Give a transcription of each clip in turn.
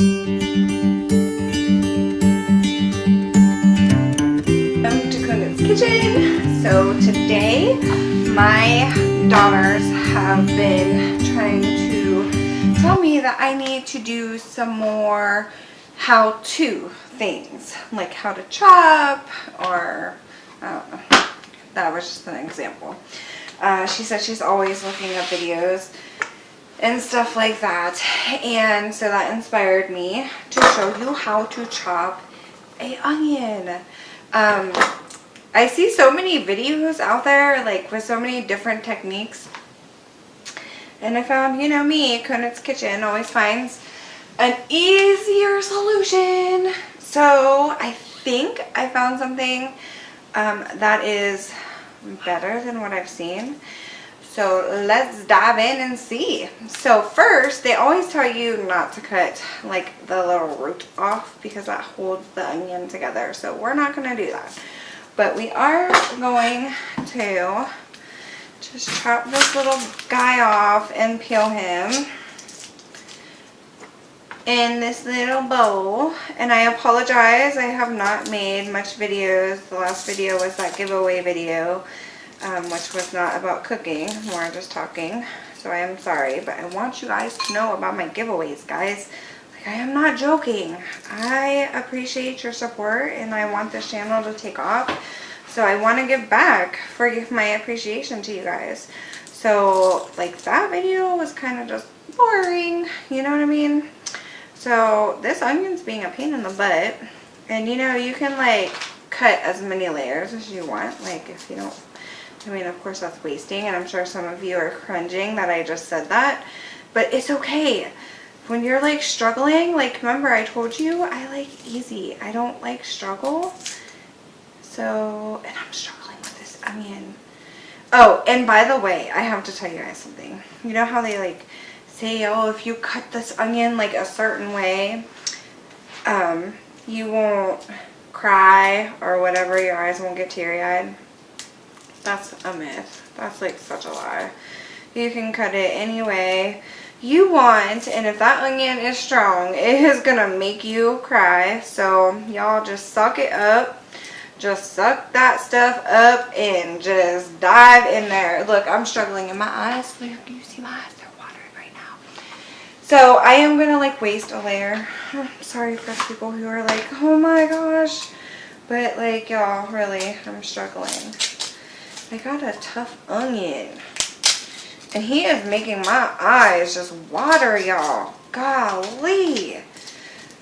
Welcome to Kunit's Kitchen. So today my daughters have been trying to tell me that I need to do some more how-to things, like how to chop, or I don't know. That was just an example. She said she's always looking up videos and stuff like that, and so that inspired me to show you how to chop an onion. I see so many videos out there, like with so many different techniques, and I found, you know me, Kunit's Kitchen always finds an easier solution. So I think I found something that is better than what I've seen. So let's dive in and see. So first, they always tell you not to cut like the little root off because that holds the onion together. So we're not going to do that. But we are going to just chop this little guy off and peel him in this little bowl. And I apologize, I have not made much videos. The last video was that giveaway video. Which was not about cooking, more just talking. So I am sorry, but I want you guys to know about my giveaways, guys. Like, I am not joking. I appreciate your support, and I want this channel to take off. So I want to give back for my appreciation to you guys. So, like, that video was kind of just boring, you know what I mean? So this onion's being a pain in the butt. And, you know, you can, like, cut as many layers as you want. Like, if you don't... I mean, of course that's wasting, and I'm sure some of you are cringing that I just said that, but it's okay. When you're like struggling, like remember I told you I like easy. I don't like struggle. So, and I'm struggling with this onion. Oh, and by the way, I have to tell you guys something. You know how they like say, oh, if you cut this onion like a certain way, you won't cry or whatever, your eyes won't get teary-eyed? That's a myth. That's like such a lie. You can cut it any way you want, and if that onion is strong, it is gonna make you cry. So y'all just suck it up. Just suck that stuff up and just dive in there. Look, I'm struggling in my eyes. Look, you see my eyes? They're watering right now. So I am gonna like waste a layer. I'm sorry for people who are like, oh my gosh. But like y'all, really, I'm struggling. I got a tough onion, and he is making my eyes just water, y'all. Golly.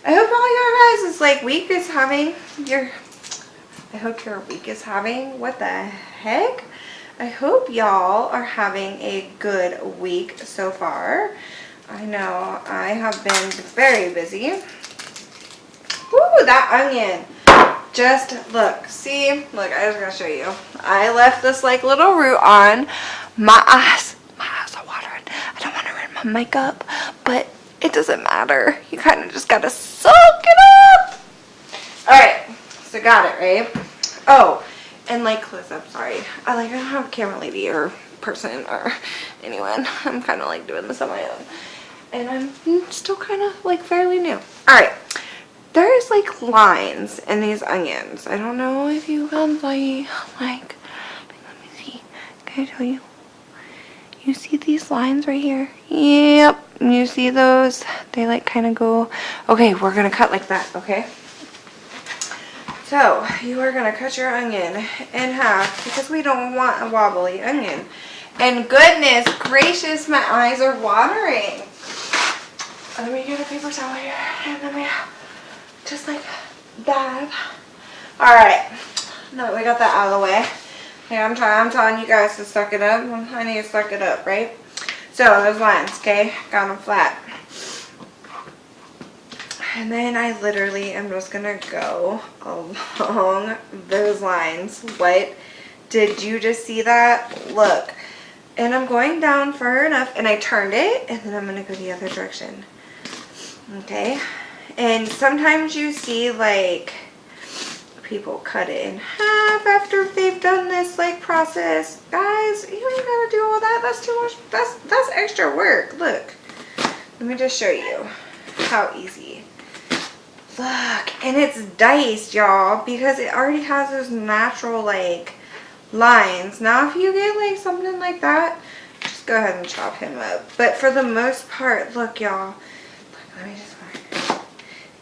I hope all your guys' like week is having I hope your week is having, what the heck? I hope y'all are having a good week so far. I know I have been very busy. Woo, that onion. Just look, see, look, I was gonna show you. I left this like little root on my eyes. My eyes are watering. I don't want to ruin my makeup, but it doesn't matter. You kind of just gotta soak it up. All right, so got it, right? Oh, and like close up. Sorry, I don't have a camera lady or person or anyone. I'm kind of like doing this on my own, and I'm still kind of like fairly new. All right. There's like lines in these onions. I don't know if you can see, like, let me see. Can I tell you? You see these lines right here? Yep. You see those? They like kind of go, okay, we're going to cut like that, okay? So you are going to cut your onion in half because we don't want a wobbly onion. And goodness gracious, my eyes are watering. Let me get a paper towel here and let me just like that. Alright, now that we got that out of the way, yeah, I'm telling you guys to suck it up. I need to suck it up, right? So those lines, okay, got them flat. And then I literally am just gonna go along those lines. What? Did you just see that? Look. And I'm going down far enough, and I turned it, and then I'm gonna go the other direction. Okay? And sometimes you see like people cut it in half after they've done this like process. Guys, you ain't gotta do all that. That's too much. That's extra work. Look. Let me just show you. how easy. Look, and it's diced, y'all, because it already has those natural, like, lines. Now, if you get, like, something like that, just go ahead and chop him up. But for the most part, look, y'all. Look, let me just mark.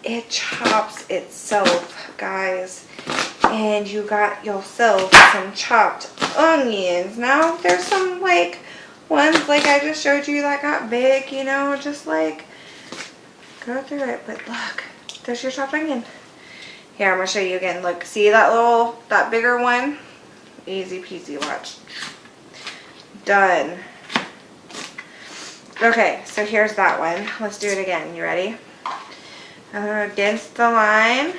It chops itself, guys. And you got yourself some chopped onions. Now, there's some, like, ones, like I just showed you, that got big, you know, just, like, go through it. But look. There's your chopped onion. Here, I'm going to show you again. Look, see that bigger one? Easy peasy, watch. Done. Okay, so here's that one. Let's do it again. You ready? Against the line.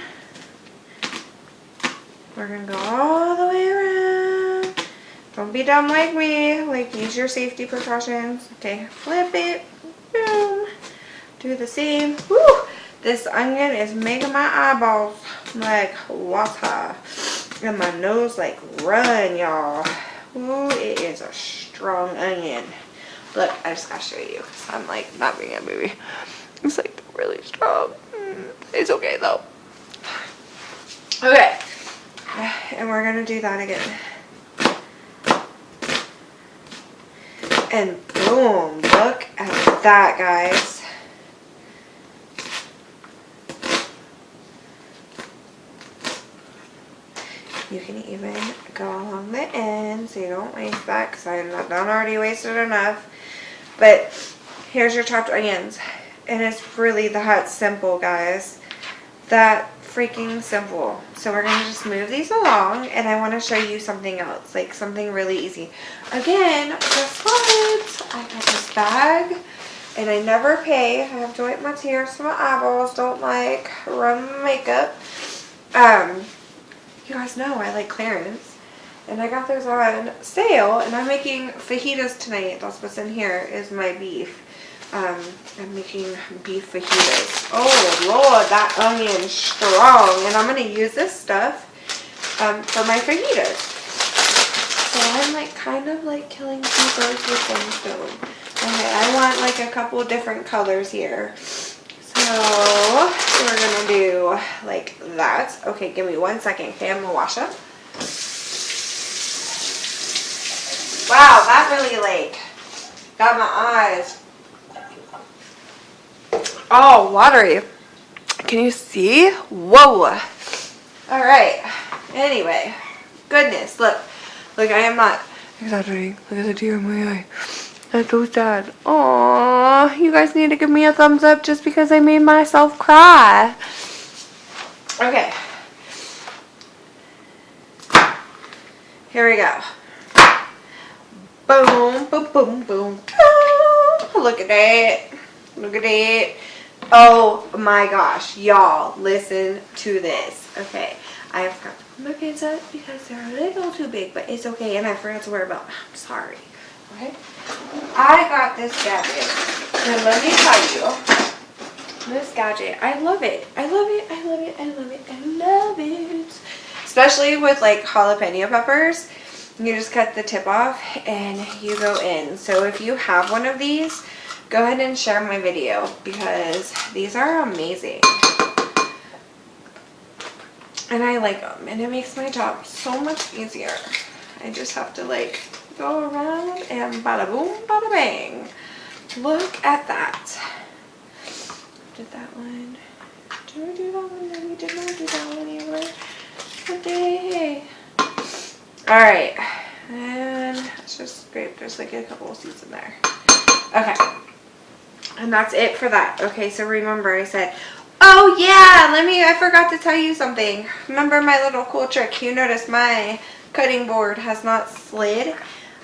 We're going to go all the way around. Don't be dumb like me. Like, use your safety precautions. Okay, flip it. Boom. Do the same. Woo! This onion is making my eyeballs like water. And my nose like run, y'all. Ooh, it is a strong onion. Look, I just gotta show you. Cause I'm like not being a movie. It's like really strong. It's okay though. Okay. And we're gonna do that again. And boom, look at that, guys. You can even go along the end so you don't waste that, because I'm not done already wasted enough. But here's your chopped onions. And it's really that simple, guys. That freaking simple. So we're going to just move these along, and I want to show you something else, like something really easy. Again, guess what? I got this bag, and I never pay. I have to wipe my tears so my eyeballs don't like run my makeup. You guys know I like clearance, and I got those on sale, and I'm making fajitas tonight. That's what's in here is my beef. I'm making beef fajitas. Oh Lord, that onion's strong, and I'm gonna use this stuff for my fajitas. So I'm like kind of like killing two birds with one stone. Okay, I want like a couple different colors here. So we're gonna do like that. Okay, give me 1 second. Okay, I'm gonna wash up. Wow, that really like got my eyes all watery. Can you see? Whoa. All right. Anyway, goodness, look, I am not exaggerating. Look at the tear in my eye. That's so sad. Aww, you guys need to give me a thumbs up just because I made myself cry. Okay. Here we go. Boom, boom, boom, boom. Look at that. Look at it. Oh my gosh, y'all, listen to this. Okay, I forgot to put my pants up because they're a little too big, but it's okay, and I forgot to wear a belt. I'm sorry. Okay, I got this gadget, and let me tell you, this gadget, I love it. I love it. I love it. I love it. I love it. Especially with like jalapeno peppers, you just cut the tip off and you go in. So if you have one of these, go ahead and share my video because these are amazing. And I like them, and it makes my job so much easier. I just have to like go around and bada boom, bada bang. Look at that. Did that one? Did I do that one? No, we did not do that one either. Okay. Alright. And let's just scrape. There's like a couple of seeds in there. Okay. And that's it for that. Okay, so remember I said, oh yeah, I forgot to tell you something. Remember my little cool trick? You notice my cutting board has not slid.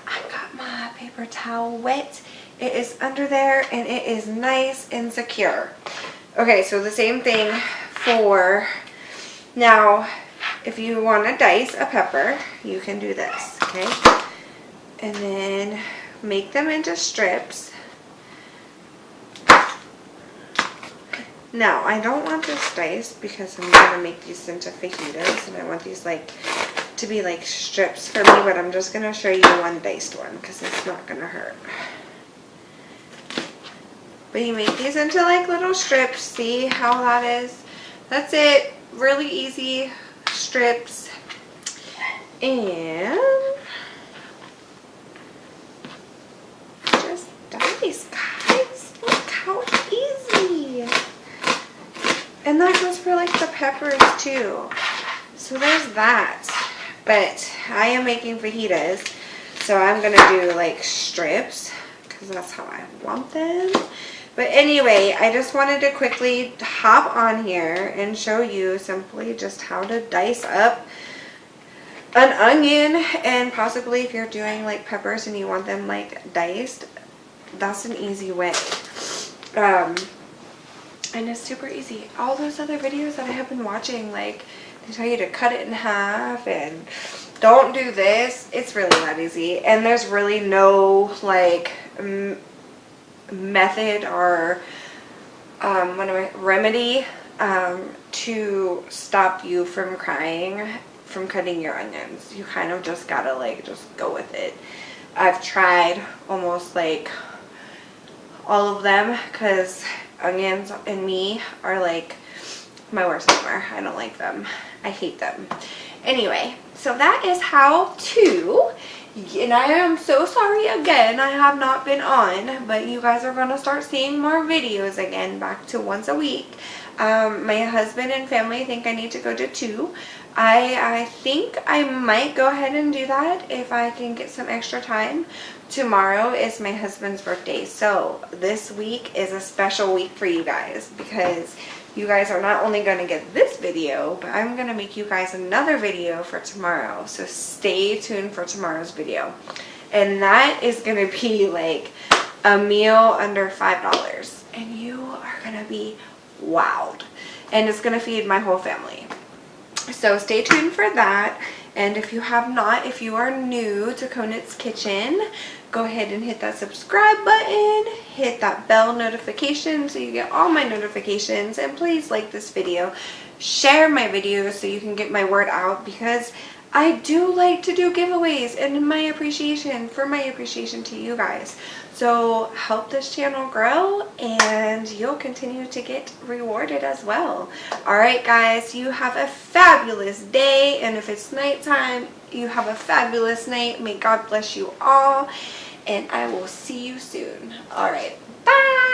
I got my paper towel wet. It is under there and it is nice and secure. Okay, so the same thing for now. If you want to dice a pepper, you can do this, okay? And then make them into strips. Now, I don't want this diced because I'm going to make these into fajitas, and I want these like to be like strips for me, but I'm just going to show you one diced one because it's not going to hurt. But you make these into like little strips. See how that is? That's it. Really easy strips. And just dice, guys. Look how easy. And that goes for like the peppers too. So there's that. But I am making fajitas. So I'm going to do like strips because that's how I want them. But anyway, I just wanted to quickly hop on here and show you simply just how to dice up an onion, and possibly if you're doing like peppers and you want them like diced, that's an easy way. And it's super easy. All those other videos that I have been watching, like they tell you to cut it in half and don't do this. It's really that easy. And there's really no like method or remedy to stop you from crying from cutting your onions. You kind of just gotta like just go with it. I've tried almost like all of them because onions and me are like my worst nightmare. I don't like them. I hate them. Anyway, so that is how to. And I am so sorry again, I have not been on, but you guys are going to start seeing more videos again, back to once a week. My husband and family think I need to go to 2. I think I might go ahead and do that if I can get some extra time. Tomorrow is my husband's birthday, so this week is a special week for you guys because you guys are not only going to get this video, but I'm going to make you guys another video for tomorrow. So stay tuned for tomorrow's video. And that is going to be like a meal under $5. And you are going to be wowed. And it's going to feed my whole family. So stay tuned for that. And if you have not, if you are new to Conant's Kitchen, go ahead and hit that subscribe button, hit that bell notification so you get all my notifications, and please like this video, share my videos so you can get my word out, because I do like to do giveaways and my appreciation to you guys. So help this channel grow and you'll continue to get rewarded as well. Alright guys, you have a fabulous day, and if it's nighttime, you have a fabulous night. May God bless you all, and I will see you soon. Alright, bye!